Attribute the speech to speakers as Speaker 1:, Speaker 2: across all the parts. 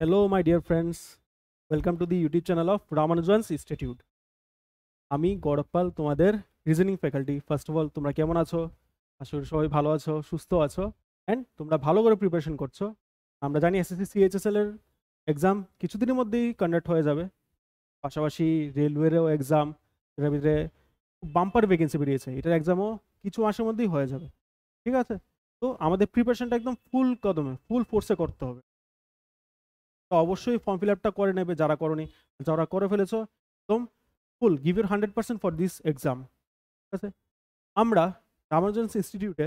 Speaker 1: Hello, my dear friends. Welcome to the YouTube channel of Ramanujan's Institute. আমি গৌরব পাল তোমাদের reasoning faculty. First of all তোমরা কেমন আছো? আশা করি সবাই ভালো আছো, সুস্থ আছো অ্যান্ড তোমরা ভালো করে প্রিপারেশন করছো। আমরা জানি এসএসসি সিএইচএসএল এর এক্সাম কিছুদিনের মধ্যেই কন্ডাক্ট হয়ে যাবে। পাশাপাশি রেলওয়েরও এক্সাম, এটার ভিতরে বাম্পার ভ্যাকেন্সি বেরিয়েছে, এটার এক্সামও কিছু মাসের মধ্যেই হয়ে যাবে। ঠিক আছে, তো আমাদের প্রিপারেশনটা একদম ফুল কদমে ফুল ফোর্সে করতে হবে। তো অবশ্যই ফর্ম ফিল আপটা করে নেবে যারা করনি, যারা করে ফেলেছো একদম full give your 100% for this exam. ঠিক আছে, আমরা রামানুজনস ইনস্টিটিউটে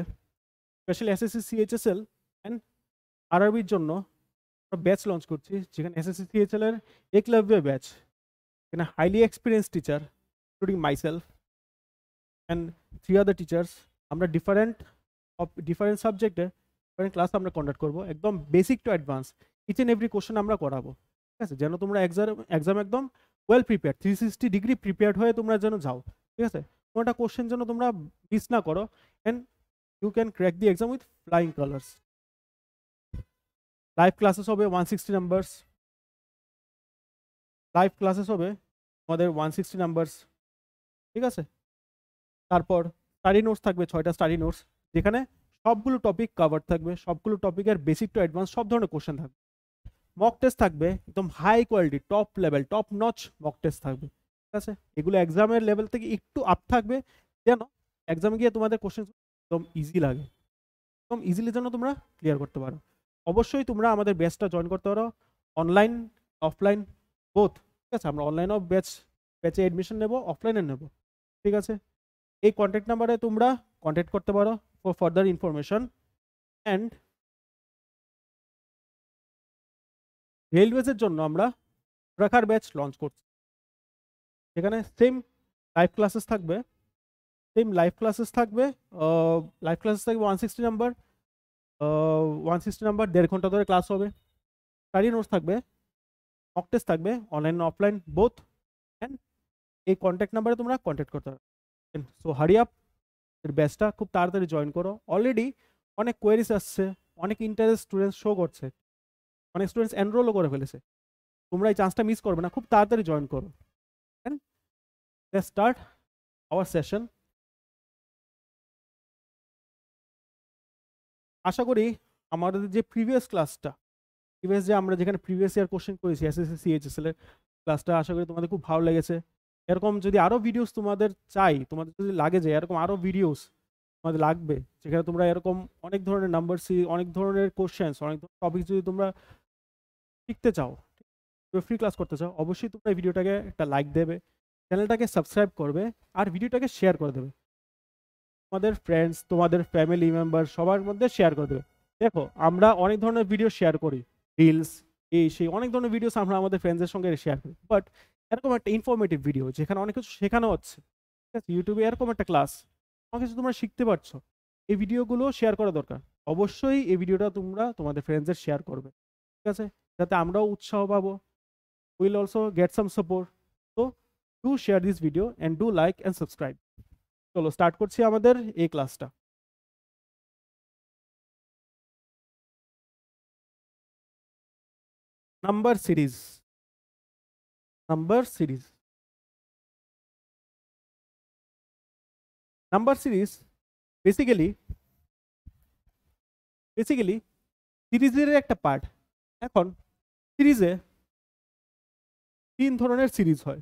Speaker 1: স্পেশালি এসএসসি সিএইচএসএল অ্যান্ড আরআরবির জন্য ব্যাচ লঞ্চ করছি, যেখানে এসএসসি সিএইচএল এর একলব্য ব্যাচ, এখানে highly experience teacher including myself and 3 other teachers. আমরা ডিফারেন্ট সাবজেক্টে ডিফারেন্ট ক্লাস আমরা কন্ডাক্ট করবো, একদম basic to advance each and every question আমরা করাবো। ঠিক আছে, যেন তোমরা এক্সাম একদম ওয়েল প্রিপেয়ার 360 ডিগ্রি প্রিপেয়ার্ড হয়ে তোমরা যেন যাও। ঠিক আছে, কোনোটা কোশ্চেন যেন তোমরা মিস না করো and you can crack the exam with flying colours. Live classes হবে 160 নাম্বারস, লাইভ ক্লাসেস হবে আমাদের 160 নাম্বারস। ঠিক আছে, তারপর স্টাডি নোটস থাকবে 6টা স্টাডি নোটস, যেখানে সবগুলো টপিক কভার থাকবে, সবগুলো টপিকের বেসিক টু অ্যাডভান্স সব ধরনের কোশ্চেন থাকবে। মক টেস্ট থাকবে একদম high quality, top level, top notch mock test থাকবে। ঠিক আছে, এগুলো এক্সামের লেভেল থেকে একটু আপ থাকবে, যেন এক্সামে গিয়ে তোমাদের কোশ্চেন একদম ইজি লাগে, একদম ইজিলি যেন তোমরা ক্লিয়ার করতে পারো। অবশ্যই তোমরা আমাদের ব্যাচটা জয়েন করতে পারো, অনলাইন অফলাইন বোথ। ঠিক আছে, আমরা অনলাইনও ব্যাচে এডমিশন নেব, অফলাইনে নেব। ঠিক আছে, এই কন্ট্যাক্ট নাম্বারে তোমরা কন্ট্যাক্ট করতে পারো ফর ফার্দার ইনফরমেশন। অ্যান্ড রেলওয়েজের জন্য আমরা ট্রাকার ব্যাচ লঞ্চ করছি, সেখানে সেম লাইভ ক্লাসেস থাকবে, সেম লাইভ ক্লাসেস থাকবে লাইভ ক্লাসেস থাকবে 160 নাম্বার, 160 নাম্বার 1.5 ঘন্টা ধরে ক্লাস হবে। স্টাডি নোটস থাকবে, মক টেস্ট থাকবে, অনলাইন অফলাইন বোথ। অ্যান্ড এই কন্ট্যাক্ট নাম্বারে তোমরা কন্ট্যাক্ট করতে পারো। সো হারি আপ, এর ব্যাচটা খুব তাড়াতাড়ি জয়েন করো। অলরেডি অনেক কোয়েরিজ আসছে, অনেক ইন্টারেস্ট স্টুডেন্টস শো করছে, অনেক স্টুডেন্টস এনরোলও করে ফেলেছে। তোমরা এই চান্সটা মিস করবে না, খুব তাড়াতাড়ি জয়েন করো। And let's start our session. আশা করি আমাদের যে প্রিভিয়াস ক্লাসটা, যে আমরা যেখানে প্রিভিয়াস ইয়ার কোশ্চেন করেছি এসএসসি সিএইচএসএল এর ক্লাসটা, আশা করি তোমাদের খুব ভালো লেগেছে। এরকম যদি আরো ভিডিওস তোমাদের চাই, তোমাদের যদি লাগে যে এরকম আরো ভিডিওস তোমাদের লাগবে, যেখানে তোমরা এরকম অনেক ধরনের নাম্বার অনেক ধরনের কোশ্চেন্স, অনেক ধরনের টপিক যদি তোমরা শিখতে চাও, ফ্রি ক্লাস করতে চাও, অবশ্যই তোমরা এই ভিডিওটাকে একটা লাইক দেবে, চ্যানেলটাকে সাবস্ক্রাইব করবে আর ভিডিওটাকে শেয়ার করে দেবে তোমাদের ফ্রেন্ডস, তোমাদের ফ্যামিলি মেম্বার সবার মধ্যে শেয়ার করে দেবে। দেখো, আমরা অনেক ধরনের ভিডিও শেয়ার করি, রিলস, এই সেই অনেক ধরনের ভিডিওস আমরা আমাদের ফ্রেন্ডসদের সঙ্গে শেয়ার করি, বাট এরকম একটা ইনফরমেটিভ ভিডিও যেখানে অনেক কিছু শেখানো হচ্ছে, ঠিক আছে, ইউটিউবে এরকম একটা ক্লাস, অনেক কিছু তোমরা শিখতে পারছো, এই ভিডিওগুলো শেয়ার করা দরকার। অবশ্যই এই ভিডিওটা তোমরা তোমাদের ফ্রেন্ডসদের শেয়ার করবে, ঠিক আছে, যাতে আমরাও উৎসাহ পাবো, will also get some support. তো do share this video and do like and subscribe. চলো স্টার্ট করছি আমাদের এই ক্লাসটা। Number series, number series, number series basically basically সিরিজের একটা পার্ট। এখন সিরিজে 3 ধরনের সিরিজ হয়।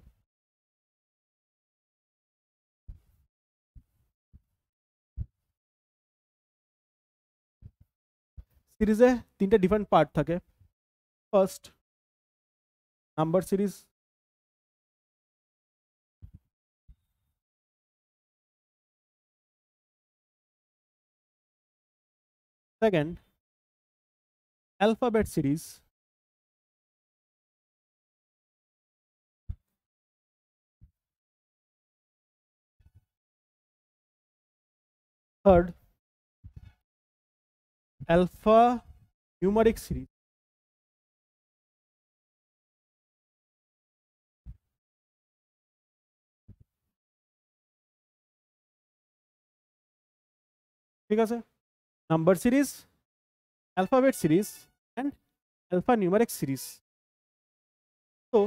Speaker 1: সিরিজে 3টে ডিফারেন্ট পার্ট থাকে। First, number series. Second, alphabet series. Third, alphanumeric series. ঠিক আছে, number series, alphabet series and alphanumeric series. তো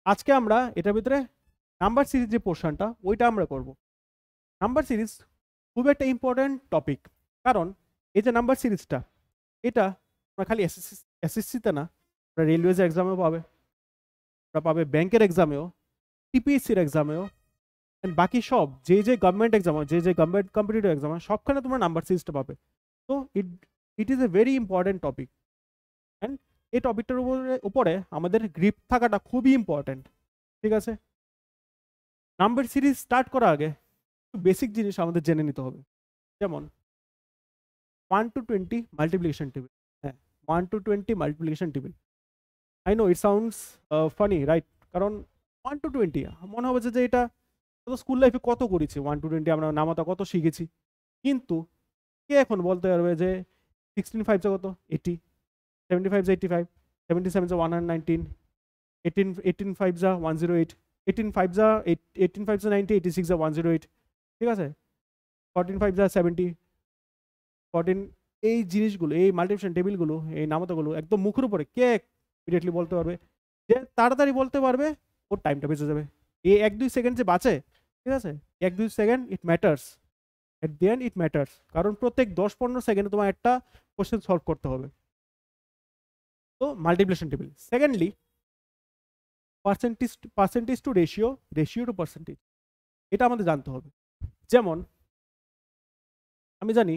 Speaker 1: আজকে আমরা এটার ভিতরে নাম্বার সিরিজ যে পোর্শনটা ওইটা আমরা করব। নাম্বার সিরিজ খুব একটা ইম্পর্টেন্ট টপিক, কারণ এই যে নাম্বার সিরিজটা এটা আমরা খালি এসএসসিতে না, আমরা রেলওয়েজ এক্সামেও পাবে, আমরা পাবে ব্যাংকের এক্সামেও, টিপিএসসির এক্সামেও, বাকি সব যে যে গভর্নমেন্ট এক্সাম হয়, যে যে গভর্নমেন্ট কম্পিটিটিভ এক্সাম হয়, সবখানে তোমরা নাম্বার সিরিজটা পাবে। তো it is a very important topic, and এই টপিকটার উপরে আমাদের গ্রিপ থাকাটা খুবই ইম্পর্টেন্ট। ঠিক আছে, নাম্বার সিরিজ স্টার্ট করার আগে বেসিক জিনিস আমাদের জেনে নিতে হবে। যেমন 1 to 20 মাল্টিপ্লিকেশন টেবিল। হ্যাঁ, 1 to 20 multiplication table. I know it sounds funny, right? কারণ 1 to 20 মনে হবে যে এটা স্কুল লাইফে কত করেছি, 1 to 20 আমরা নামাতা কত শিখেছি, কিন্তু কে এখন বলতে পারবে যে 16 5 কত? 80, 75 85, 77 119, 18 5 108, 18 5 18 5 90, 86 108। ঠিক আছে, 14 5 70, 14। এই জিনিসগুলো, এই মাল্টিপ্লিকেশন টেবিলগুলো, এই নামতাগুলো একদম মুখের উপরে কে ইমিডিয়েটলি বলতে পারবে, যে তাড়াতাড়ি বলতে পারবে, ওর টাইমটা বেঁচে যাবে। এই 1-2 সেকেন্ড যে বাঁচে, ঠিক আছে, 1-2 second it matters, at the and it matters, কারণ প্রত্যেক 10-15 সেকেন্ডে তোমার একটা কোশ্চেন সলভ করতে হবে। তো multiplication table. Secondly, percentage to ratio, ratio to percentage, এটা আমাদের জানতে হবে। যেমন আমি জানি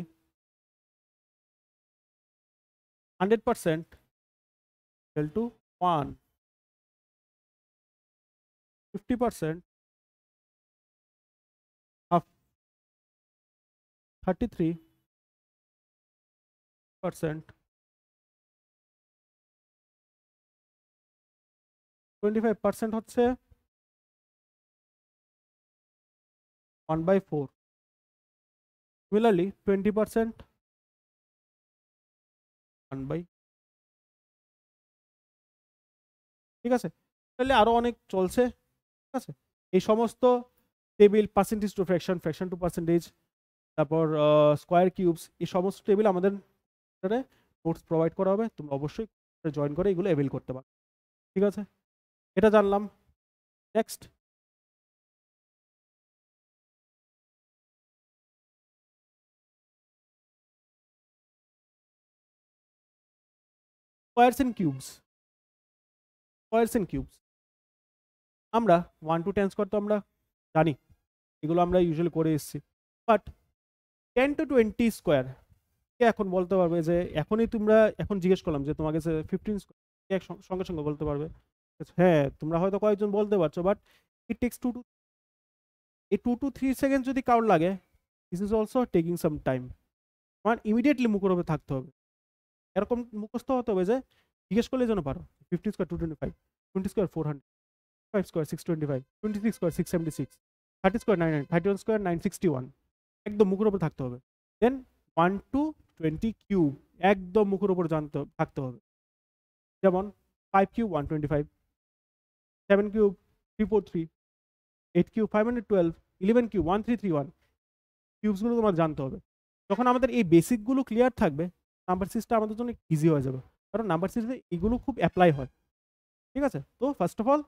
Speaker 1: 100% equal to 1, 50% half, 33%, 25% হচ্ছে 1/4, সিমিলারলি 20% 1/, ঠিক আছে। তাহলে আরো অনেক চলছে, ঠিক আছে। এই সমস্ত table, percentage to fraction, fraction to percentage, তারপর স্কোয়ার কিউবস, এই সমস্ত টেবিল আমাদের নোটস প্রোভাইড করা হবে, তোমরা অবশ্যই জয়েন করে এগুলো অ্যাভেল করতে পারো। ঠিক আছে, এটা জানলাম। Next, squares and cubes. Squares and cubes আমরা 1 to 10 স্কোয়ার তো আমরা জানি, এগুলো আমরা ইউজুয়ালি করে এসেছি, বাট 10 to 20 স্কোয়ার কে এখন বলতে পারবে? যে এখনই তোমরা এখন জিজ্ঞেস করলাম যে তোমাকে 15 স্কোয়ার সঙ্গে সঙ্গে বলতে পারবে? হ্যাঁ, তোমরা হয়তো কয়েকজন বলতে পারছো, but it takes 2 to 3 second যদি কাউন্ট লাগে, this is also taking some time. আমার ইমিডিয়েটলি মুখের উপরে থাকতে হবে, এরকম মুখস্থ হতে হবে যে জিজ্ঞেস করলে যেন পারো। 50 square 225, 20 square 400, 5 square 625, 26 square 676, 30 square 99, 31 square 961, একদম মুখের উপর থাকতে হবে। দেন 1 to 20 কিউব একদম মুখের উপর জানতে থাকতে হবে। যেমন 5 কিউব 125, 7 কিউব 343, 8 কিউব 512, 11 কিউব 1331, কিউবসগুলো তোমার জানতে হবে। যখন আমাদের এই বেসিকগুলো ক্লিয়ার থাকবে, নাম্বার সিরিজটা আমাদের জন্য ইজি হয়ে যাবে, কারণ নাম্বার সিরিজে এগুলো খুব অ্যাপ্লাই হয়। ঠিক আছে, তো ফার্স্ট অফ অল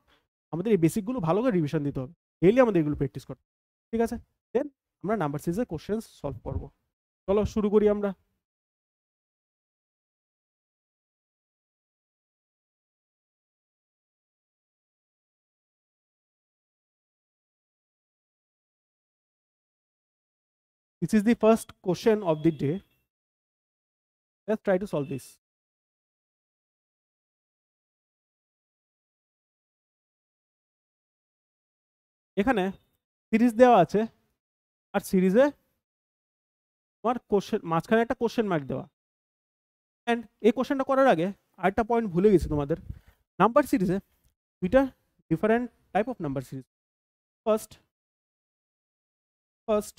Speaker 1: আমাদের এই বেসিকগুলো ভালো করে রিভিশন দিতে হবে, ডেইলি আমাদের এগুলো প্র্যাকটিস করতে হবে। ঠিক আছে, দেন আমরা নাম্বার সিরিজের কোশ্চেন সলভ করব। চলো শুরু করি আমরা। This is the first question of the day. Let's try to solve this. এখানে সিরিজ দেওয়া আছে, আর সিরিজে তোমার কোশ্চেন মাঝখানে একটা কোশ্চেন মার্ক দেওয়া। অ্যান্ড এই কোশ্চেনটা করার আগে আরেকটা পয়েন্ট ভুলে গেছি তোমাদের। নাম্বার সিরিজে দুইটা different type of number series. First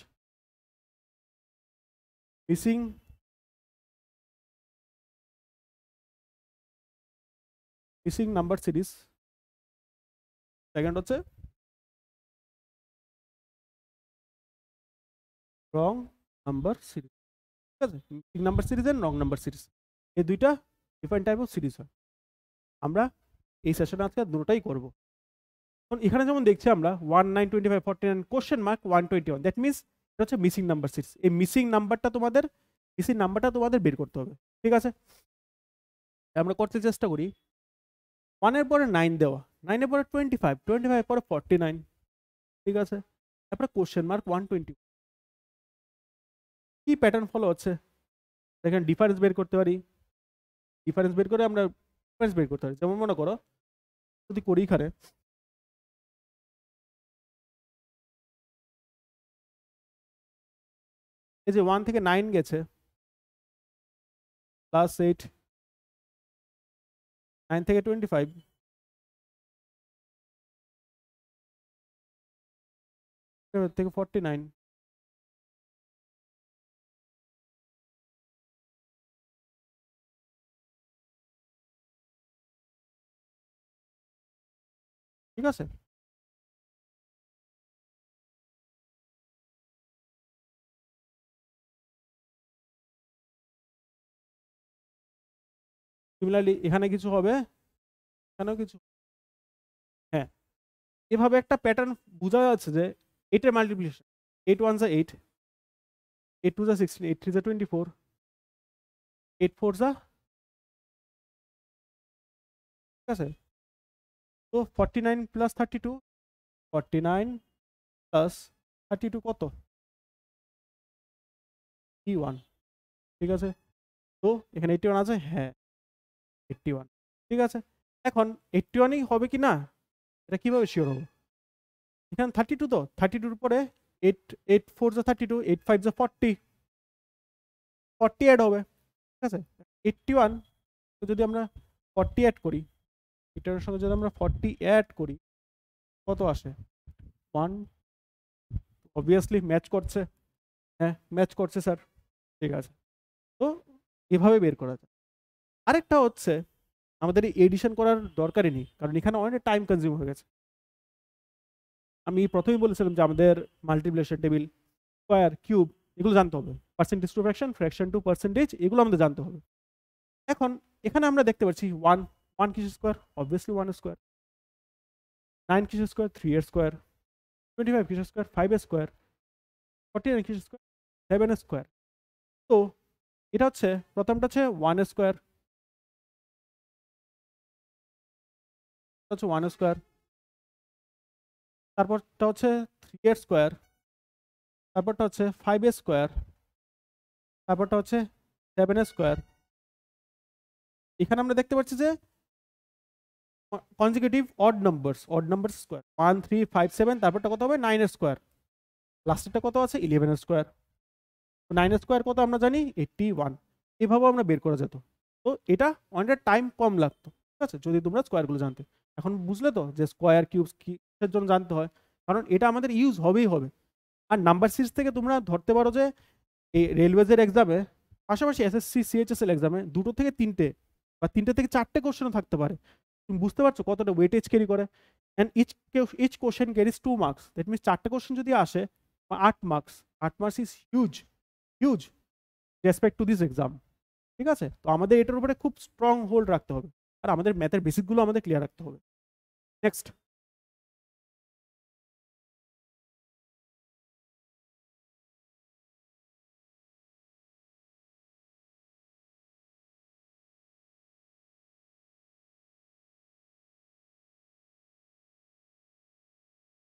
Speaker 1: missing number series, second হচ্ছে রং নাম্বার সিরিজ। ঠিক আছে, missing number series and wrong number series, এই দুইটা ডিফারেন্ট টাইপ অফ সিরিজ হয়। আমরা এই সেশনে আজকে দুটোটাই করব। এখন এখানে যেমন দেখছি আমরা 19, 25, 49 কোশ্চেন মার্ক 121, দ্যাট মিনস এটা হচ্ছে মিসিং নাম্বার সিরিজ। এই মিসিং নাম্বারটা তোমাদের বের করতে হবে। ঠিক আছে, আমরা করতে চেষ্টা করি। 1 এর পরে 9 দেওয়া, 9 এর পরে 25, 25 পরে 49। ঠিক আছে, তারপরে কোশ্চেন মার্ক 120। কি প্যাটার্ন ফলো হচ্ছে দেখেন, ডিফারেন্স বের করতে পারি। ডিফারেন্স বের করে আমরা ডিফারেন্স বের করতে পারি। যেমন মনে করো যদি করি এখানে, এই যে 1 থেকে 9 গেছে প্লাস 8, 9 থেকে 25, থেকে 49। ঠিক আছে, সিমিলারলি এখানে কিছু হবে, এখানেও কিছু। হ্যাঁ, এভাবে একটা প্যাটার্ন বোঝা যাচ্ছে যে 8 এর মাল্টিপ্লিকেশন, 8 1 যা 8, 8 2 যা 16, 8 3 যা 24, 8 4 যা, ঠিক আছে। তো 49 প্লাস 32, 49 প্লাস 32 কত? 81। ঠিক আছে, তো এখানে 81 আছে, হ্যাঁ 81। ঠিক আছে, এখন 81ই হবে কি না এটা কিভাবে শিওর হবো? এখানে 32, তো 32 পরে 8, 8 4 যা 32, 8 5 যা 40, 40 অ্যাড হবে। ঠিক আছে, 81 যদি আমরা 40 অ্যাড করি, এটার সঙ্গে যদি আমরা 40 অ্যাড করি, কত আসে? 1। অবভিয়াসলি ম্যাচ করছে, হ্যাঁ ম্যাচ করছে স্যার। ঠিক আছে, তো এভাবে বের করা যায়। আরেকটা হচ্ছে আমাদের এডিশন করার দরকারই নেই, কারণ এখানে অনেক টাইম কনজিউম হয়ে গেছে। আমি প্রথমেই বলেছিলাম যে আমাদের মাল্টিপ্লিকেশন টেবিল, স্কোয়ার, কিউব এগুলো জানতে হবে, percentage to fraction, fraction to percentage, এগুলো আমাদের জানতে হবে। এখন এখানে আমরা দেখতে পাচ্ছি 1, 1 কিসের স্কোয়ার? Obviously 1 square. 9 কিসের স্কোয়ার? 3 এর স্কোয়ার। 25 কিসের স্কোয়ার? 5 এর স্কোয়ার। 49 কিসের স্কোয়ার? 7 এর স্কোয়ার। তো এটা হচ্ছে প্রথমটা হচ্ছে 1 স্কোয়ার, হচ্ছে 1 স্কোয়ার। তারপরটা হচ্ছে 3 এর স্কোয়ার। তারপরটা হচ্ছে 5 এর স্কোয়ার। তারপরটা হচ্ছে 7 এর স্কোয়ার। এখানে আমরা দেখতে পাচ্ছি যে কনজিকিউটিভ অড নাম্বারস স্কোয়ার, 1 3 5 7, তারপরটা কত হবে? 9 এর স্কোয়ার। লাস্টেরটা কত আছে? 11 এর স্কোয়ার। 9 এর স্কোয়ার কত আমরা জানি? 81। এভাবেও আমরা বের করা যেত। তো এটা অনেকটা টাইম কম লাগতো, ঠিক আছে, যদি তোমরা স্কোয়ারগুলো জানতে। এখন বুঝলে তো যে স্কোয়ার কিউব কিসের জন্য জানতে হয়, কারণ এটা আমাদের ইউজ হবেই হবে। আর নাম্বার সিরিজ থেকে তোমরা ধরতে পারো যে এই রেলওয়েজের এক্সামে, পাশাপাশি এসএসসি সিএইচএসএল এক্সামে 2 থেকে 3টে বা 3টে থেকে 4টে কোশ্চেনও থাকতে পারে। তুমি বুঝতে পারছো কতটা ওয়েটেজ ক্যারি করে? And each question carries 2 marks, that means 4টে কোশ্চেন যদি আসে 8 marks, 8 marks is huge, huge respect to this exam. ঠিক আছে, তো আমাদের এটার উপরে খুব স্ট্রং হোল্ড রাখতে হবে, আর আমাদের ম্যাথের বেসিকগুলো আমাদের ক্লিয়ার রাখতে হবে। নেক্সট,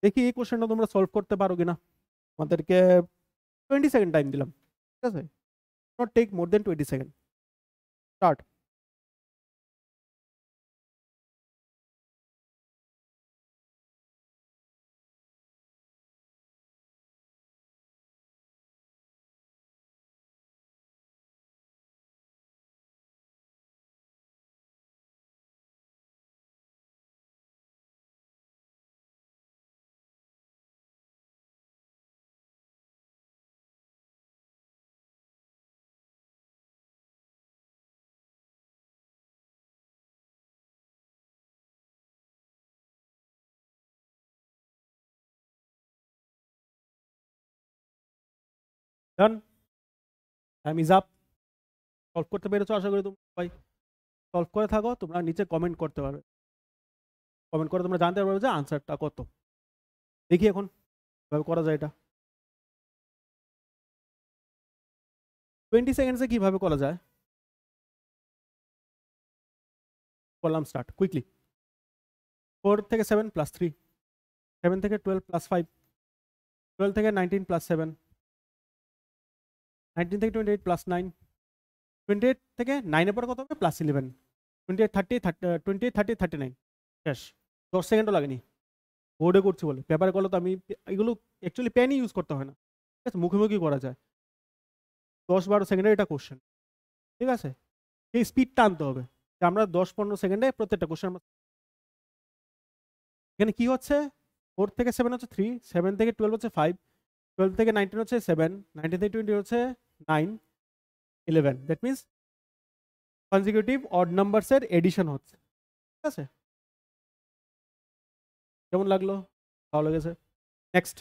Speaker 1: দেখি এই কোশ্চেনটা তোমরা সলভ করতে পারো কিনা। আমাদেরকে 20 সেকেন্ড টাইম দিলাম, ঠিক আছে, not take more than 20 second. Start. Done, time is up. Solve করতে পেরেছো আশা করি তোমরা সবাই। সলভ করে থাকো তোমরা নিচে কমেন্ট করতে পারবে, কমেন্ট করে তোমরা জানতে পারবে যে আনসারটা কত। দেখি এখন কিভাবে করা যায় এটা। 20 সেকেন্ডসে কিভাবে করা যায় করলাম স্টার্ট কুইকলি। 4 থেকে 7 প্লাস 3, 7 থেকে 12 প্লাস 5, 12 থেকে 19 প্লাস 7, 19 থেকে 28 প্লাস 9, 28 থেকে 9 এর পর কত হবে প্লাস 11, 28 30 28 30 39 শেষ। 10 সেকেন্ডও লাগেনি, বোর্ডে করছি বলে। পেপারে করলে তো আমি এগুলো অ্যাকচুয়ালি পেনই ইউজ করতে হয় না, ঠিক আছে, মুখোমুখি করা যায়। 10-12 সেকেন্ডের এটা কোশ্চেন, ঠিক আছে। এই স্পিডটা আনতে হবে যে আমরা 10-15 সেকেন্ডে প্রত্যেকটা কোশ্চেন। এখানে কি হচ্ছে 4 থেকে 7 হচ্ছে 3, 7 থেকে 12 হচ্ছে 5, 12 থেকে 19 হচ্ছে 7, 19 থেকে 20 হচ্ছে 9, 11। দ্যাট মিনস কনজিকিউটিভ অড নাম্বারসের এডিশন হচ্ছে, ঠিক আছে। কেমন লাগলো? ভালো লেগেছে? Next.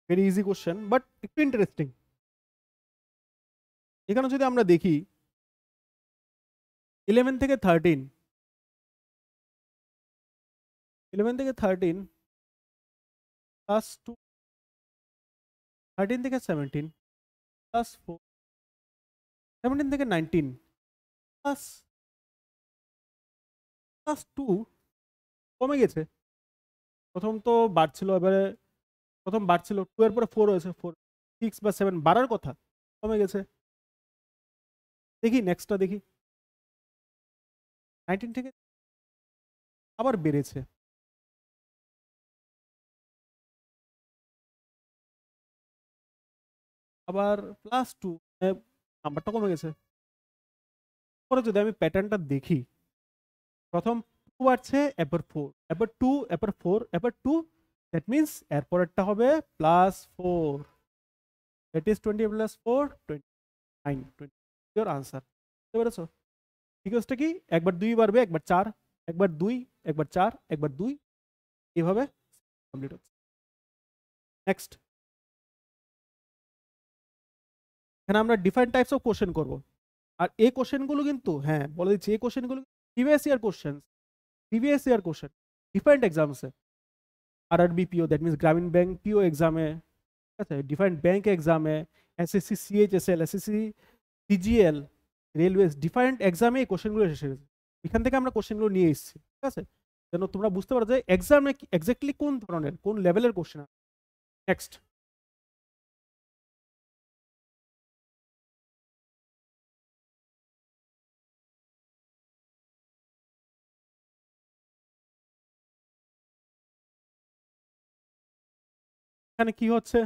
Speaker 1: Very easy question but একটু ইন্টারেস্টিং। এখানে যদি আমরা দেখি 11 থেকে 13, 11 থেকে 13 প্লাস 2, 13 থেকে 17 প্লাস 4, 17 থেকে 19 প্লাস প্লাস 2 কমে গেছে। প্রথম তো বাড়ছিল, এবারে প্রথম বাড়ছিল 2 এর পরে 4 হয়েছে, 4 6 বা 7 বাড়ার কথা, কমে গেছে। দেখি নেক্সটটা দেখি, 19 থেকে আবার বেড়েছে, আবার প্লাস 2, নাম্বারটা কমে গেছে। পরে যদি আমি প্যাটার্নটা দেখি, প্রথম 2 বাড়ছে, এরপর 4, এরপর 2, এরপর 4, এরপর 2, দ্যাট মিনস এর পরেরটা হবে plus 4, that is 20 plus 4 29, 20 your answer. বুঝতে পেরেছো? সিকোয়েন্সটা কি? একবার 2 বাড়বে, একবার 4, একবার 2, একবার 4, একবার 2, এইভাবে কমপ্লিট হচ্ছে। নেক্সট, এখানে আমরা ডিফারেন্ট টাইপস অফ কোশ্চেন করব। আর এই কোশ্চেনগুলো কিন্তু, হ্যাঁ বলে দিচ্ছি, এই কোশ্চেনগুলো previous year question, previous year question different এক্সামসে, RRB PO, that means Gramin bank PO এক্সামে, ঠিক আছে, ডিফারেন্ট ব্যাংক এক্সামে, SSC CHSL, SSC CGL, railways, different এক্সামে এই কোশ্চেনগুলো এসে গেছে। এখান থেকে আমরা কোশ্চেনগুলো নিয়ে এসেছি, ঠিক আছে, যেন তোমরা বুঝতে পারো যে এক্সামে এক্স্যাক্টলি কোন ধরনের, কোন লেভেলের কোশ্চেন। নেক্সট, এখানে কি হচ্ছে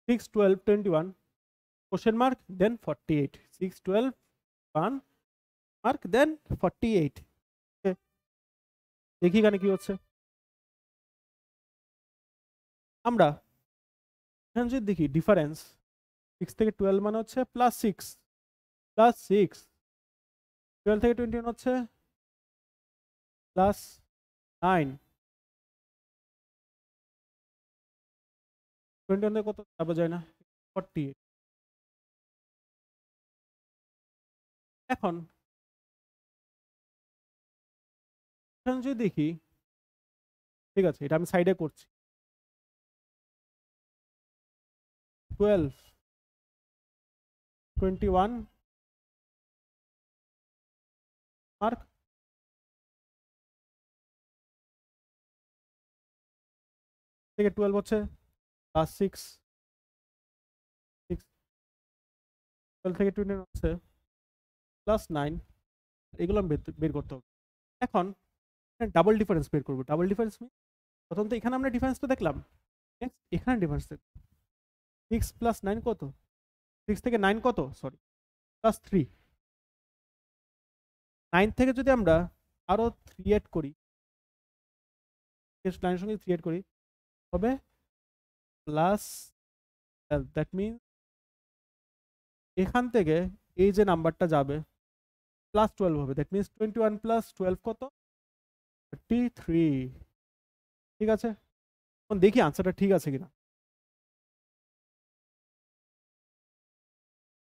Speaker 1: 6 12 21 question mark then 48, 6 12 1 mark then 48। দেখি এখানে কি হচ্ছে। আমরা এখানে যদি দেখি ডিফারেন্স 6 থেকে 12 মানে হচ্ছে প্লাস 6, প্লাস 6, 12 থেকে 21 হচ্ছে প্লাস 9, 21 থেকে কত যাবে যায় না 48। এখন এখানে যদি দেখি, ঠিক আছে, এটা আমি সাইডে করছি, 12 21 মার্ক, থেকে 12 হচ্ছে প্লাস 6, 6 12 থেকে 21 হচ্ছে প্লাস 9, এগুলো আমি বের করতে হবে। এখন ডাবল ডিফারেন্স বের করবো। ডাবল ডিফারেন্স প্রথম তো এখানে আমরা ডিফারেন্সটা দেখলাম, নেক্সট এখানে ডিফারেন্স দেখব। 6 প্লাস 9 কত, 6 থেকে 9 কত, সরি প্লাস 3, 9 থেকে যদি আমরা আরো 3 এড করি, 9 সঙ্গে 3 এড করি হবে প্লাস, দ্যাট মিনস এখান থেকে এই যে নাম্বারটা যাবে প্লাস 12 হবে, দ্যাট মিনস 21 প্লাস 12 কত? 33। ঠিক আছে, এখন দেখি আনসারটা ঠিক আছে কিনা।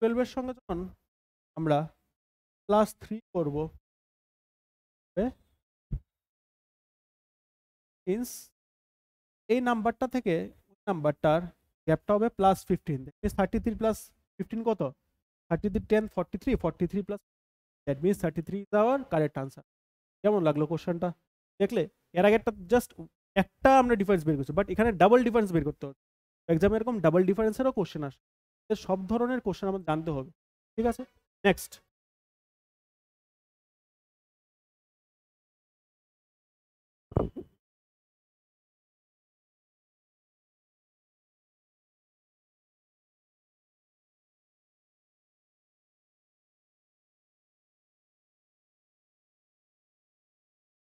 Speaker 1: 12 এর সঙ্গে যখন আমরা প্লাস 3 করব, মিনস এই নাম্বারটা থেকে ওই নাম্বারটার গ্যাপটা হবে প্লাস 15। দ্যাট মিনস 33 প্লাস 15 কত? 33 10 43, 43 plus, that means 33 is our correct answer. কেমন লাগলো কোশ্চেনটা দেখলে? এর আগে একটা জাস্ট একটা আমরা ডিফারেন্স বের করছি, বাট এখানে ডাবল ডিফারেন্স বের করতে হবে। এক্সামে এরকম ডাবল ডিফারেন্সেরও কোশ্চেন আসে, সব ধরনের কোশ্চেন আমাদের জানতে হবে। ঠিক আছে, নেক্সট।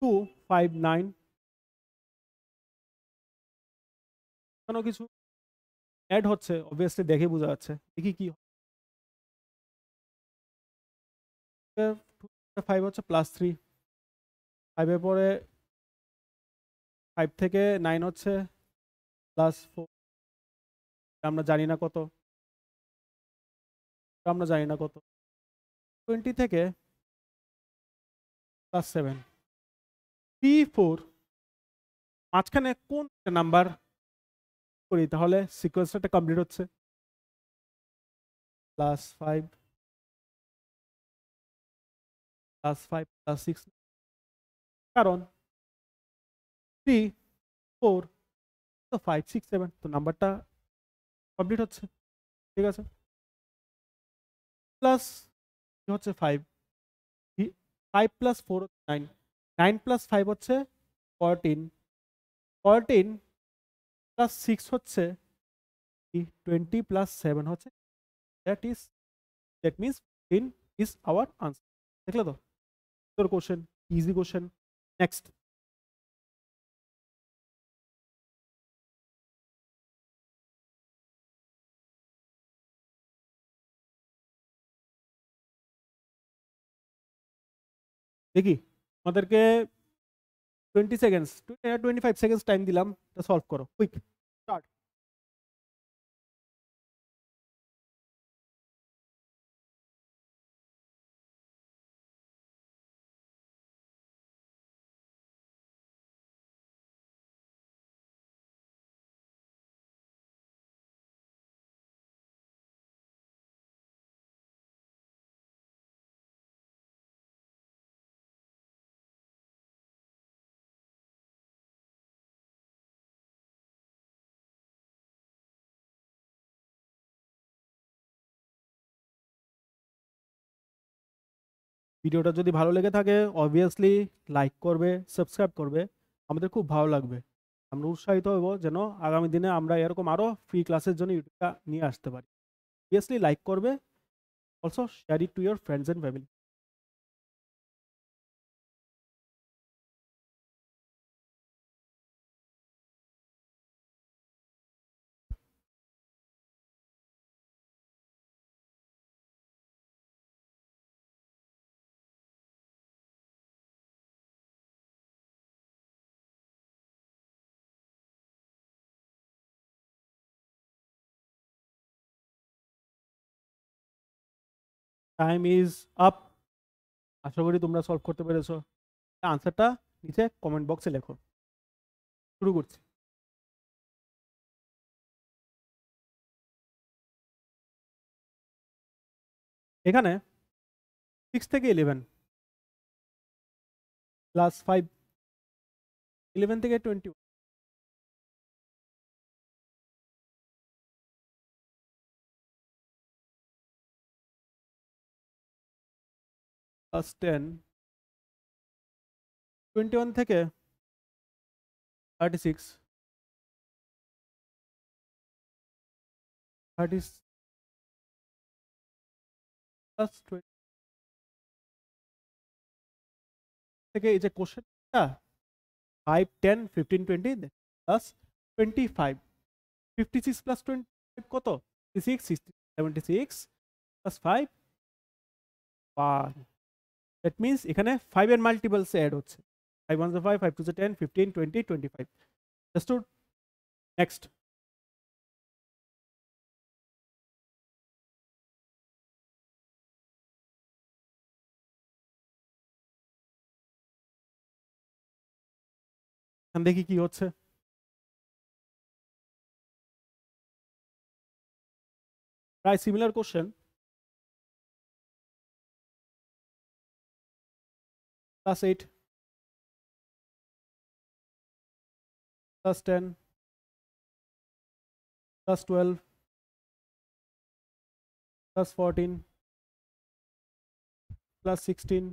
Speaker 1: টু 5 9, কোনো কিছু অ্যাড হচ্ছে, অবভিয়াসলি দেখে বোঝা যাচ্ছে। দেখি কি 5 হচ্ছে প্লাস 3, 5 এর পরে 5 থেকে 9 হচ্ছে প্লাস 4, আমরা জানি না কত, আমরা জানি না কত। 20 থেকে প্লাস 7, 3 4, মাঝখানে কোন নাম্বার করি তাহলে সিকোয়েন্সটা কমপ্লিট হচ্ছে? প্লাস 5 প্লাস 5 প্লাস 6, কারণ 3 4 তো 5 6 7, তো নাম্বারটা কমপ্লিট হচ্ছে। ঠিক আছে, প্লাস হচ্ছে 5, 5 প্লাস 4 9, 9 প্লাস 5 হচ্ছে 14, 14 প্লাস 6 হচ্ছে 20 প্লাস 7 হচ্ছে, that means 15 is our answer. দেখলে তো, তোর কোশ্চেন, ইজি কোশ্চেন। নেক্সট। দেখি আমাদেরকে 20 সেকেন্ডস 25 সেকেন্ডস টাইম দিলাম, সলভ করো, কুইক স্টার্ট। ভিডিওটা যদি ভালো লেগে থাকে অবভিয়াসলি লাইক করবে, সাবস্ক্রাইব করবে, আমাদের খুব ভালো লাগবে। আমরা উৎসাহিত হব যেন আগামী দিনে আমরা এরকম আরো ফ্রি ক্লাসের জন্য ইউটিউবটা নিয়ে আসতে পারি। অবভিয়াসলি লাইক করবে, also share it to your friends and family. Time is up. আশা করি তোমরা সলভ করতে পেরেছো। আনসারটা নিচে কমেন্ট বক্সে লেখো। শুরু করছি। এখানে 6 থেকে 11 প্লাস 5, 11 থেকে 20 প্লাস 10, 21 থেকে 36, 30 প্লাস 20 থেকে এই যে কোশ্চেনটা 5 10 15 20 প্লাস 25, 56 প্লাস 25 কত? 66, 76 প্লাস 5 1। দ্যাট মিনস এখানে 5 এর মাল্টিপলসে অ্যাড হচ্ছে। 5 1 5, 5 2 10, 15, 20, 25। Just to next. এখন দেখি কি হচ্ছে। প্রায় সিমিলার কোশ্চেন। +8 +10 +12 +14 +16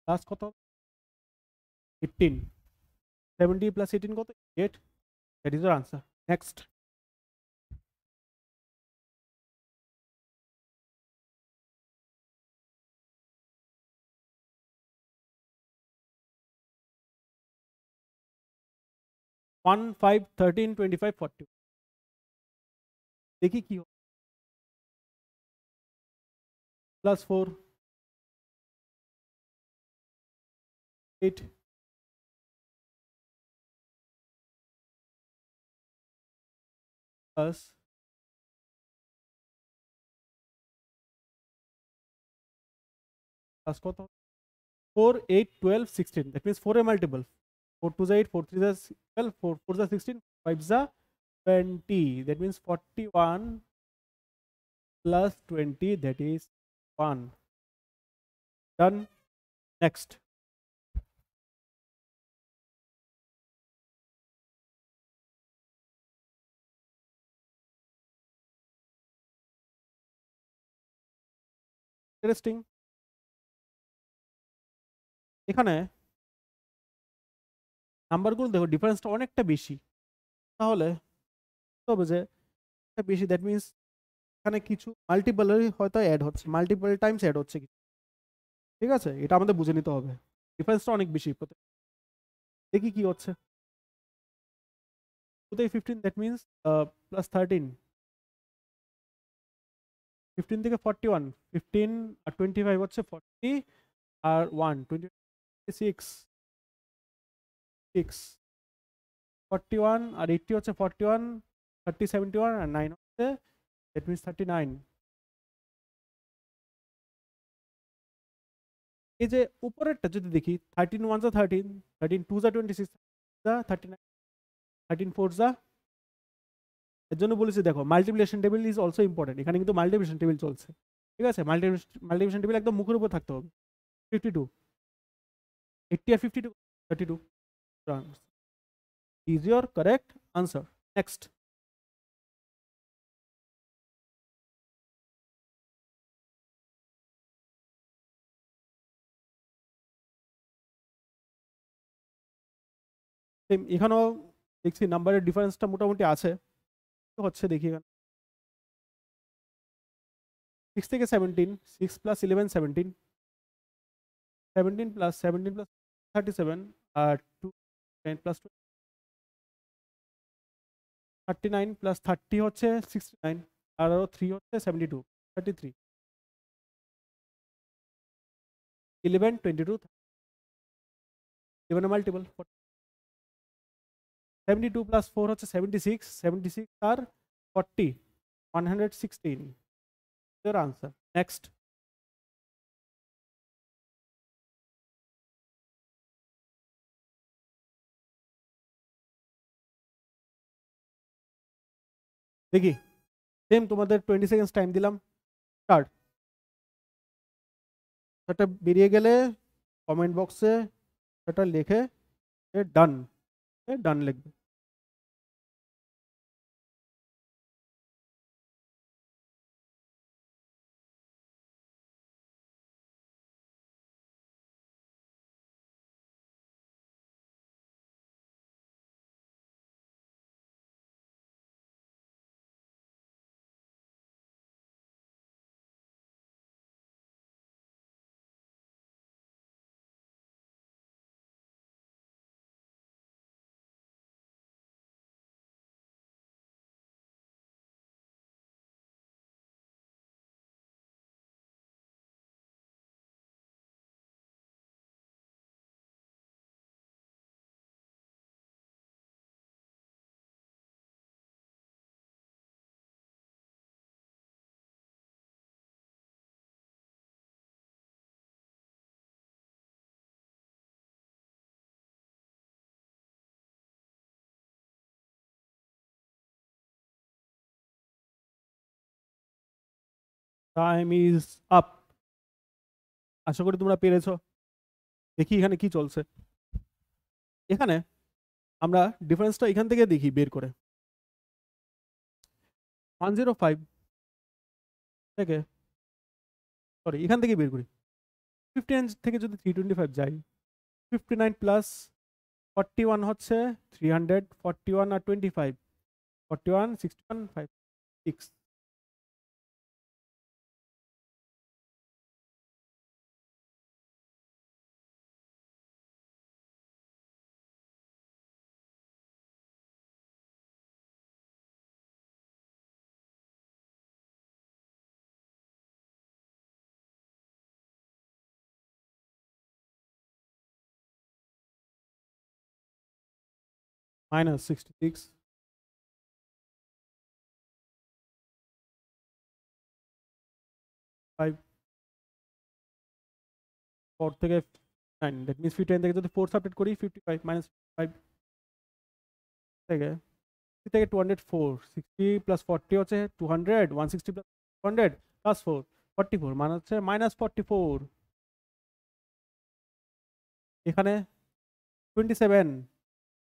Speaker 1: প্লাস কত? 18। 70 + 18 কত? 8। That is your answer. Next. 1 5 13 25 40। দেখি কি +4 8 প্লাস কত? 4 8 12 16। দ্যাট মিনস 4 এর multiple. 4 2 8, 4 3 12, 4 4 16, 5 20। That means 41 plus 20, that is 1. Done. Next. Interesting. এখানে নাম্বারগুলো দেখো ডিফারেন্সটা অনেকটা বেশি। তাহলে তবে যে বেশি, দ্যাট মিনস এখানে কিছু মাল্টিপলেরই হয়তো অ্যাড হচ্ছে, মাল্টিপল টাইমস অ্যাড হচ্ছে। ঠিক আছে, এটা আমাদের বুঝে নিতে হবে। ডিফারেন্সটা অনেক বেশি। দেখি কি হচ্ছে। 2 থেকে 15, দ্যাট মিনস +13। 15 থেকে 41, 15 আর 25 হচ্ছে 40 আর 1 26 6 41 আর 80 হচ্ছে 41, 30 71 আর 9 হচ্ছে, দ্যাট মিনস 39। এই যে উপরেরটা যদি দেখি, 13 1 যা 13, 13 2 যা 26, যা 39, 13 4 যা। এর জন্য বলেছি দেখো multiplication table is also important. এখানে কিন্তু মাল্টিপ্লিকেশন টেবিল চলছে। ঠিক আছে, মাল্টিপ্লিকেশন টেবিল একদম মুখের উপর থাকতে হবে। 52 80 আর 52 32 is your correct answer. Next. এখানেও দেখছি নাম্বারের ডিফারেন্সটা মোটামুটি আছে। হচ্ছে দেখি এখানে 6 থেকে 17, 6 + 11 17, 17 + 17 + 37 আর 2 10 + 39 + 30 হচ্ছে 69 আর 3 হচ্ছে 72 33 11 22 11 মাল্টিপল 72 + 4 হচ্ছে 76 76 আর 40 116 your answer. Next. দেখি সেম তোমাদের 20 সেকেন্ডস টাইম দিলাম। স্টার্ট। সেটা বেরিয়ে গেলে কমেন্ট বক্সে সেটা লিখে ডান ডান লিখবে। Time is up. আশা করি তোমরা পেরেছো। দেখি এখানে কি চলছে। এখানে আমরা ডিফারেন্সটা এখান থেকে দেখি বের করে। 105 থেকে, সরি এখান থেকে বের করি। 59 থেকে যদি 325 যাই, 59 প্লাস 41 হচ্ছে 300, 41 আর 25, 41, 61, 5, 6। মাইনাস 66, 5, 4 থেকে 9, দ্যাট মিনস 59 থেকে যদি 4 সাবট্রাক্ট করি 55 মাইনাস 5 থেকে 60 থেকে 204, 60 প্লাস 40 হচ্ছে 200, 160 প্লাস 200 প্লাস 4, 44 মানে হচ্ছে মাইনাস 44। এখানে 27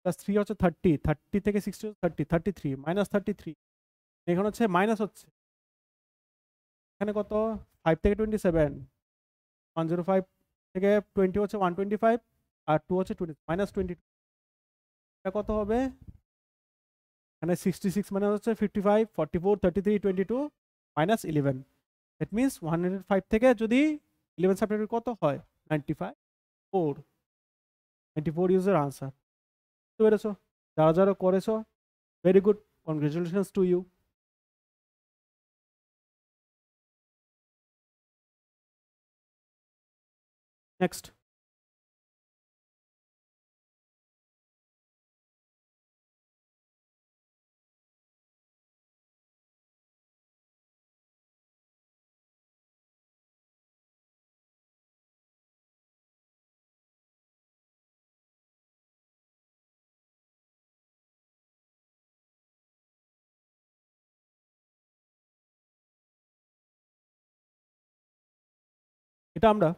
Speaker 1: প্লাস 3 হচ্ছে 30, 30 থেকে 60 হচ্ছে 30, 33 মাইনাস 33। এখানে হচ্ছে মাইনাস হচ্ছে, এখানে কত 5 থেকে 27, 105 থেকে 20 হচ্ছে 125 আর 2 হচ্ছে 20 মাইনাস 22। এটা কত হবে? এখানে 66 মানে হচ্ছে 55, 44, 33, 22 মাইনাস 11। দ্যাট মিনস 105 থেকে যদি 11 সাবট্রাক্ট কত হয়? 95, 4। 94 ইজ এর আনসার। বুঝতে পেরেছো? যারা যারা করেছো, very good, congratulations to you. Next, এটা আমরা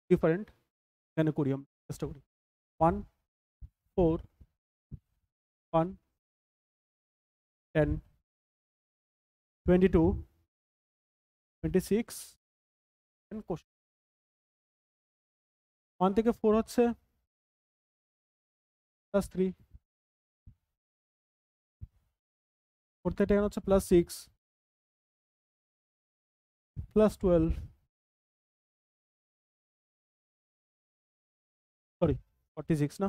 Speaker 1: ডিফারেন্ট এখানে করি, আমরা চেষ্টা করি। 1, 4, 1, 10, 22, 26 and কোশ্চেন। 1 থেকে 4 হচ্ছে প্লাস 3, 4 থেকে 10 হচ্ছে প্লাস 6, প্লাস 12, সরি 46 না,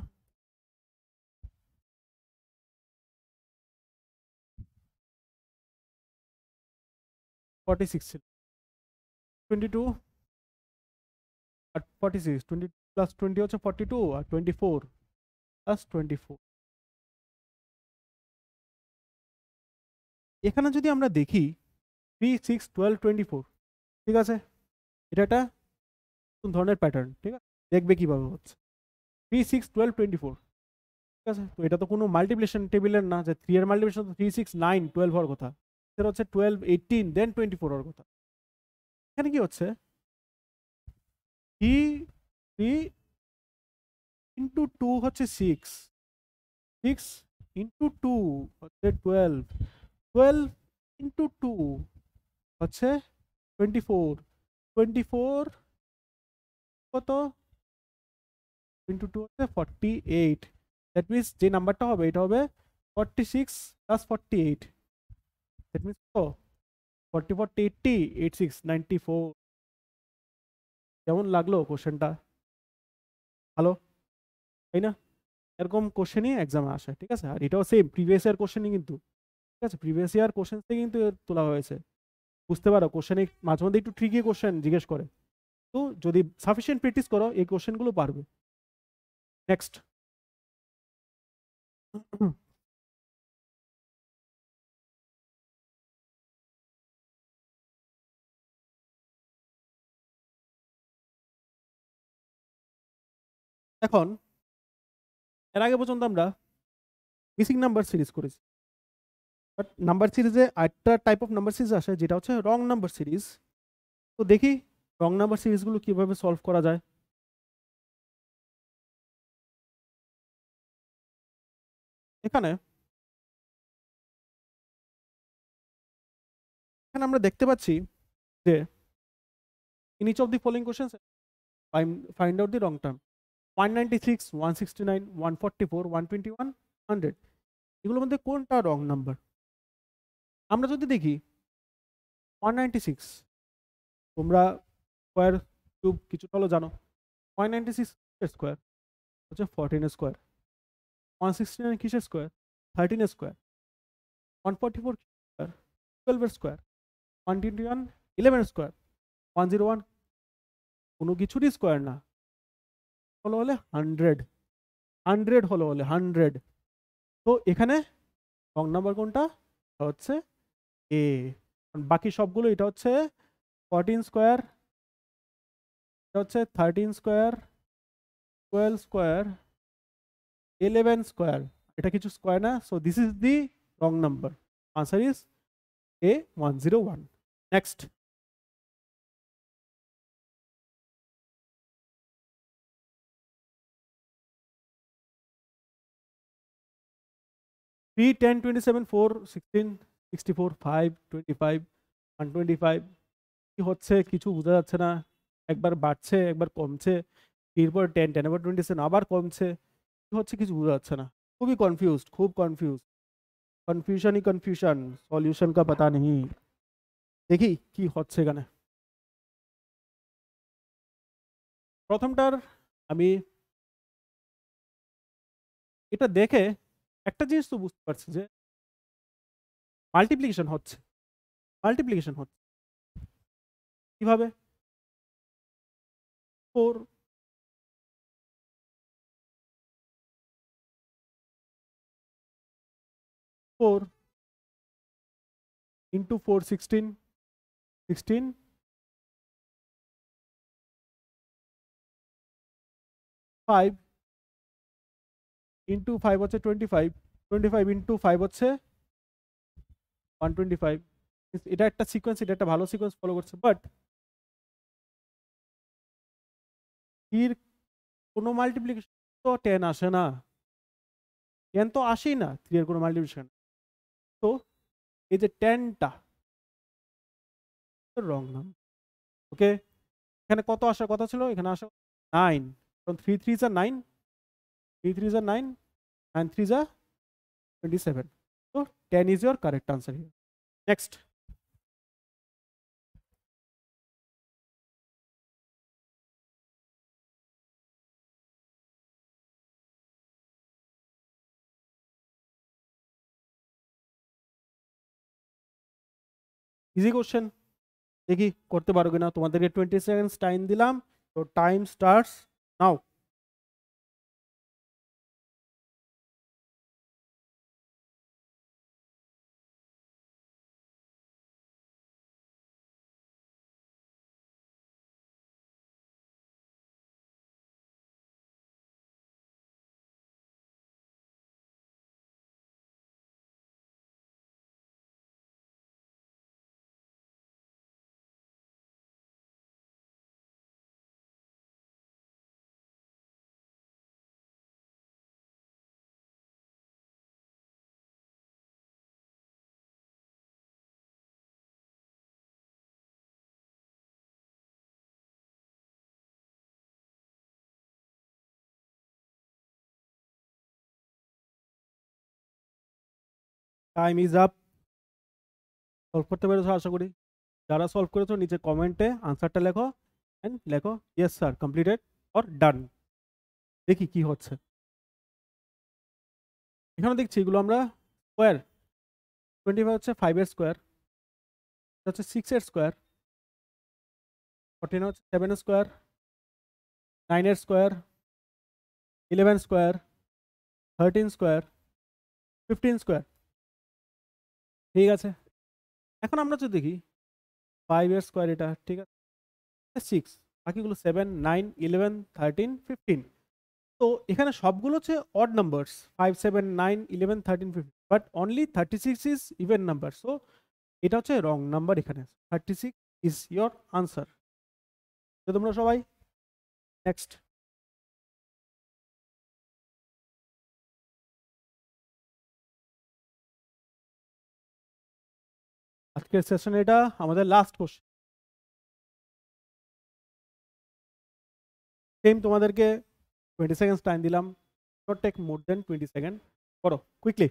Speaker 1: 46 ছিল, 22 আর 46, 20 প্লাস 20 হচ্ছে 42 আর 24 প্লাস 24। এখানে যদি আমরা দেখি 3, 6, 12, 24, ঠিক আছে, এটা একটা কোন ধরনের প্যাটার্ন, ঠিক আছে, দেখবে কিভাবে হচ্ছে 3, 6, 12, 24, ঠিক আছে। তো এটা তো কোনো মাল্টিপ্লিকেশন টেবিলের না যে 3 এর মাল্টিপ্লিকেশন তো 3, 6, 9, 12 হওয়ার কথা, এটা হচ্ছে 12, 18 দেন 24 হওয়ার কথা। এখানে কি হচ্ছে 3 ইন্টু 2 হচ্ছে 6, 6 ইন্টু 2 হচ্ছে 12, 12 ইন্টু 2 হচ্ছে 24, 24 কত ইন্টু 2 হচ্ছে 48। দ্যাট মিনস যে নাম্বারটা হবে এটা হবে 46 প্লাস 48। দ্যাট মিনস কত 40, 40, 80, 86, 94। কেমন লাগলো কোশ্চেনটা? ভালো, তাই না? এরকম কোশ্চেনই এক্সামে আসে, ঠিক আছে। আর এটাও সেম প্রিভিয়াস ইয়ার কোশ্চেনই কিন্তু, ঠিক আছে, প্রিভিয়াস ইয়ার কোশ্চেন থেকে কিন্তু তোলা হয়েছে। বুঝতে পারো কোশ্চেনে মাঝে মধ্যে একটু ট্রিকি কোশ্চেন জিজ্ঞেস করে, তো যদি সাফিসিয়েন্ট প্র্যাকটিস করো এই কোশ্চেনগুলো পারবে। নেক্সট, এখন এর আগে পর্যন্ত আমরা মিসিং নাম্বার সিরিজ করেছি, বাট নাম্বার সিরিজে আরেকটা টাইপ অফ নাম্বার সিরিজ আসে যেটা হচ্ছে রং নাম্বার সিরিজ। তো দেখি রং নাম্বার সিরিজগুলো কিভাবে সলভ করা যায়। এখানে এখানে আমরা দেখতে পাচ্ছি যে in each of the following questions find out the wrong term 196 169 144 121 100 এগুলোর মধ্যে কোনটা রং নাম্বার। আমরা যদি দেখি 196 তোমরা স্কোয়ার কিউব কিছুটা হলো জানো। 196 স্কোয়ার হচ্ছে 14 স্কোয়ার, 169 কিসের square 13 square, 144 square 12 square, 121 11 square, 101 কোনো কিছুরই স্কোয়ার না, হলো হলে 100 100 হলো হলে 100। তো এখানে রং নাম্বার কোনটা হচ্ছে এ। বাকি সবগুলো এটা হচ্ছে 14 স্কোয়ার, এটা হচ্ছে 13 স্কোয়ার, 12 স্কোয়ার, 11 স্কোয়ার, এটা কিছু স্কোয়ার না। So this is the wrong number, answer is a 101। Next 3 10 27 4 16 64 5 25 125 কি হচ্ছে কিছু বোঝা যাচ্ছে না, একবার বাড়ছে একবার কমছে, এরপর 10 10 এবার 27 আবার কমছে, কি হচ্ছে কিছু বোঝা যাচ্ছে না, খুবই কনফিউজড, খুব কনফিউশন ही কনফিউশন, সলিউশন का पता नहीं। দেখি কি হচ্ছে এখানে। প্রথমটার আমি এটা দেখে একটা জিনিস তো বুঝতে পারছি যে মাল্টিপ্লিকেশন হচ্ছে, মাল্টিপ্লিকেশন হচ্ছে কিভাবে 4 4 into 4 16 16 5 into 5 হচ্ছে 25 25 into 5 হচ্ছে 125। এটা একটা সিকোয়েন্স, এটা একটা ভালো সিকোয়েন্স ফলো করছে, বাট এর কোনো মাল্টিপ্লিকেশন তো 10 আসে না, 10 তো আসেই না 3 এর কোনো মাল্টিপ্লিকেশন। তো এই যে 10টা রং নাম, ওকে এখানে কত আসার কথা ছিল, এখানে আসা 9, কারণ 3 3 are 9, 3 3 are 9 and 3 are 27। So 10 is your correct answer here. Next easy question, দেখি করতে পারো কিনা। তোমাদেরকে 20 সেকেন্ডস টাইম দিলাম, তো time starts now. Time is up. Solve করতে পেরেছো আশা করি, যারা সলভ করেছো নিচে কমেন্টে আনসারটা লেখো এন্ড লেখো ইয়েস স্যার কমপ্লিটেড অর ডান। দেখি কি হচ্ছে। এখানে দেখছি এগুলো আমরা স্কোয়ার, 25 হচ্ছে 5 এর স্কোয়ার, এটা হচ্ছে 6 এর স্কোয়ার, 14 হচ্ছে 7 এর স্কোয়ার, 9 এর স্কোয়ার, 11 স্কোয়ার, 13 স্কোয়ার, 15 স্কোয়ার। ঠিক আছে, এখন আমরা যদি দেখি 5 এর স্কোয়ার, এটা ঠিক আছে 6, বাকিগুলো 7 9 11 13 15। তো এখানে সবগুলো হচ্ছে odd numbers, 5 7 9 11 13 15। But only 36 is even number, so এটা হচ্ছে রং নাম্বার। এখানে 36 ইজ ইয়োর আনসার। তোমরা সবাই নেক্সট। আজকের সেশন এটা আমাদের লাস্ট কোশ্চেন। সেম তোমাদেরকে 20 সেকেন্ডস টাইম দিলাম, not take more than 20 second, করো কুইকলি।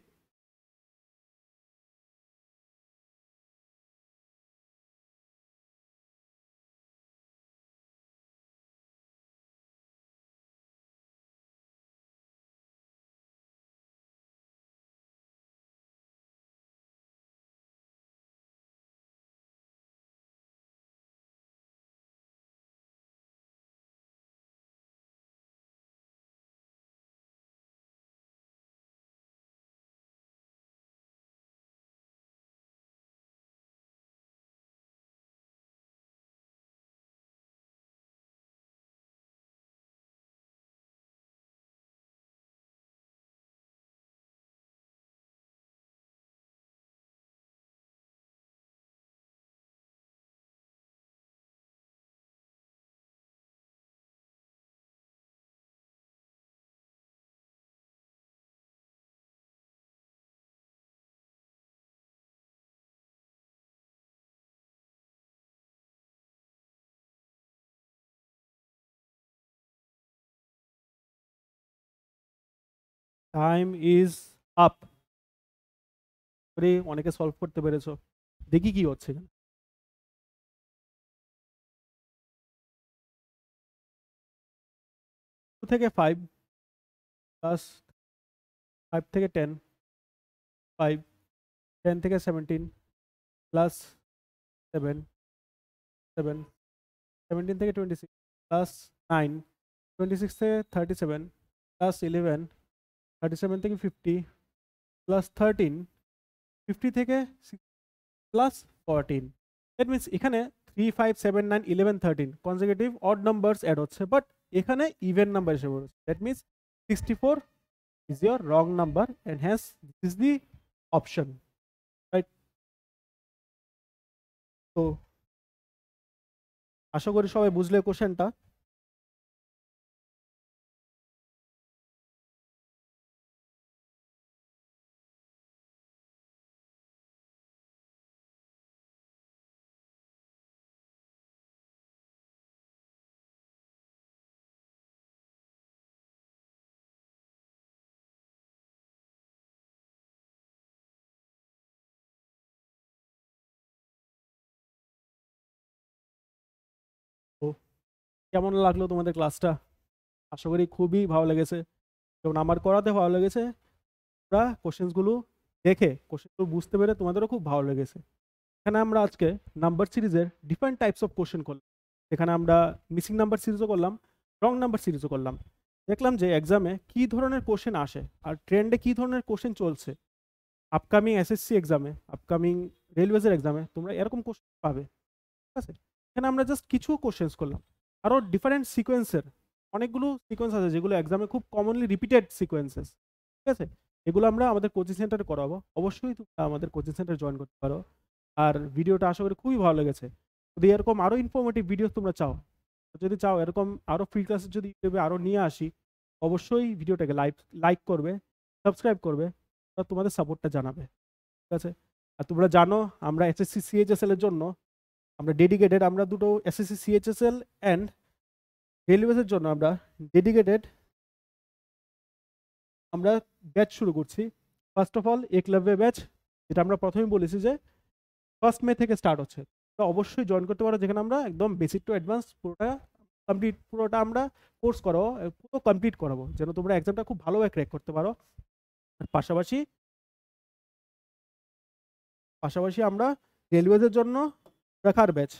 Speaker 1: Time is up. অনেকে সলভ করতে পেরেছো, দেখি কি হচ্ছে এখানে। 2 থেকে 5 প্লাস 5 থেকে 10, 5, 10 থেকে 17 প্লাস 7, 7, 17 থেকে 26 প্লাস 9, 26 থেকে 37 প্লাস 11, 37 থেকে 50 প্লাস 13, 50 থেকে 6 প্লাস 14। দ্যাট মিনস এখানে 3, 5, 7, 9, 11, 13 কনজিকিউটিভ অড নাম্বারস অ্যাড হচ্ছে, বাট এখানে ইভেন নাম্বার হিসেবে হচ্ছে। That means 64 is your wrong number and hence this is the option, right? তো আশা করি সবাই বুঝলে কোশ্চেনটা। তো কেমন লাগলো তোমাদের ক্লাসটা? আশা করি খুবই ভালো লেগেছে, যেমন আমার করাতে ভালো লেগেছে। তোমরা কোশ্চেনগুলো দেখে কোশ্চেনগুলো বুঝতে পেরে তোমাদেরও খুব ভালো লেগেছে। এখানে আমরা আজকে নাম্বার সিরিজের ডিফারেন্ট টাইপস অফ কোশ্চেন করলাম। এখানে আমরা মিসিং নাম্বার সিরিজও করলাম, রং নাম্বার সিরিজও করলাম। দেখলাম যে এক্সামে কি ধরনের কোশ্চেন আসে আর ট্রেন্ডে কি ধরনের কোশ্চেন চলছে। আপকামিং এসএসসি এক্সামে, আপকামিং রেলওয়েজের এক্সামে তোমরা এরকম কোশ্চেন পাবে, ঠিক আছে? এখানে আমরা জাস্ট কিছু কোশ্চেন্স করলাম। আরও ডিফারেন্ট সিকোয়েন্সের অনেকগুলো সিকোয়েন্স আছে যেগুলো এক্সামে খুব কমনলি রিপিটেড সিকোয়েন্সেস, ঠিক আছে? এগুলো আমরা আমাদের কোচিং সেন্টারে করাবো। অবশ্যই তোমরা আমাদের কোচিং সেন্টারে জয়েন করতে পারো। আর ভিডিওটা আশা করি খুবই ভালো লেগেছে। যদি এরকম আরও ইনফরমেটিভ ভিডিও তোমরা চাও, যদি চাও এরকম আরও ফ্রি ক্লাসেস যদি ইউটিউবে আরও নিয়ে আসি, অবশ্যই ভিডিওটাকে লাইক করবে, সাবস্ক্রাইব করবে, আর তোমাদের সাপোর্টটা জানাবে, ঠিক আছে? আর তোমরা জানো আমরা এসএসসি সিএইচএসএল এর জন্য আমরা ডেডিকেটেড, আমরা দুটো এসএসসি সিএইচএসএল অ্যান্ড রেলওয়েজের জন্য আমরা ডেডিকেটেড আমরা ব্যাচ শুরু করছি। First of all Eklavya batch, যেটা আমরা প্রথমেই বলেছি যে 1 মে থেকে স্টার্ট হচ্ছে। তো অবশ্যই জয়েন করতে পারো, যেখানে আমরা একদম বেসিক টু অ্যাডভান্স পুরোটা আমরা কোর্স করাবো, পুরো কমপ্লিট করাবো, যেন তোমরা এক্সামটা খুব ভালোভাবে ক্র্যাক করতে পারো। আর পাশাপাশি পাশাপাশি আমরা রেলওয়েজের জন্য রাখার ব্যাচ,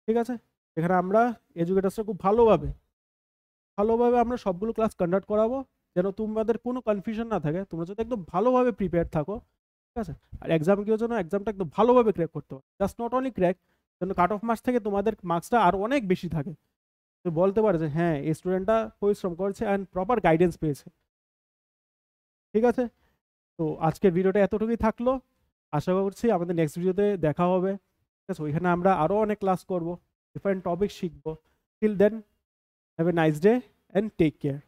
Speaker 1: ঠিক আছে? এখানে আমরা এডুকেটার্সরা খুব ভালোভাবে আমরা সবগুলো ক্লাস কন্ডাক্ট করাবো, যেন তোমাদের কোনো কনফিউশন না থাকে, তোমরা যাতে একদম ভালোভাবে প্রিপেয়ার থাকো, ঠিক আছে? আর এক্সাম কেউ যেন এক্সামটা একদম ভালোভাবে ক্র্যাক করতে পারো, জাস্ট নট অনলি ক্র্যাক, যেন কাট অফ মার্কস থেকে তোমাদের মার্কসটা আরও অনেক বেশি থাকে, তো বলতে পারে যে হ্যাঁ এই স্টুডেন্টটা পরিশ্রম করেছে অ্যান্ড প্রপার গাইডেন্স পেয়েছে, ঠিক আছে? তো আজকের ভিডিওটা এতটুকুই থাকলো। আশা করছি আমাদের নেক্সট ভিডিওতে দেখা হবে। ঠিক আছে? ওইখানে আমরা আরও অনেক ক্লাস করব, ডিফারেন্ট টপিক শিখব। Till then, have a nice day and take care.